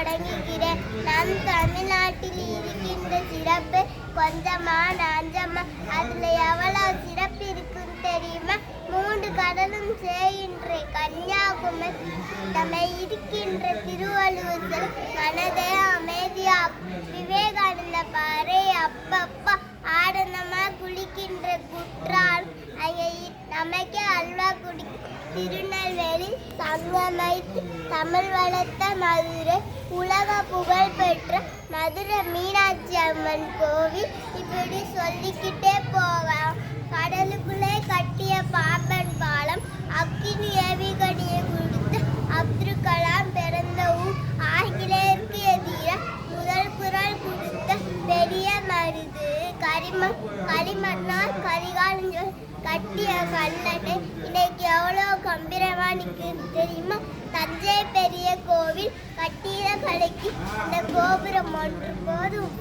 தொடங்குகிறேன். நம் தமிழ்நாட்டில் இருக்கின்ற சிறப்பு கொஞ்சமா நஞ்சமா, அதுல எவ்வளவு சிறப்பு இருக்குன்னு தெரியுமா? 3 கடலும் சேர்கின்ற கன்னியாகுமரி, நம்ம இருக்கின்ற திருவள்ளுவர் மனதை அமைதியா, விவேகானந்த பாறை அப்பப்பா ஆடனமா குளிக்கின்ற குற்றால், அங்கே நமக்கே அல்வா குடி, திருநெல்வேலி சங்கமைத்து தமிழ் வளர்த்த மதுரை, உலக புகழ் பெற்ற மதுரை மீனாட்சி அம்மன் கோவில், இப்படி சொல்லிக்கிட்டே போவேன். கடலுக்குள்ளே கட்டிய பாம்பன் பாலம், அக்கினி ஏவிகனியை கொடுத்து அப்துல் கலாம் பிறந்த ஊர், ஆங்கிலேயருக்கு எதிராக முதல் குரல் கொடுத்த பெரிய மருது, களிமண்ணால் கரிகாலன் கட்டிய கல்லணை இன்னைக்கு எவ்வளோ கம்பீரமா நிற்குது தெரியுமா? தஞ்சை பெரிய கோவில் கட்டிட கலைக்கு இந்த கோபுரம் ஒன்று போதும்.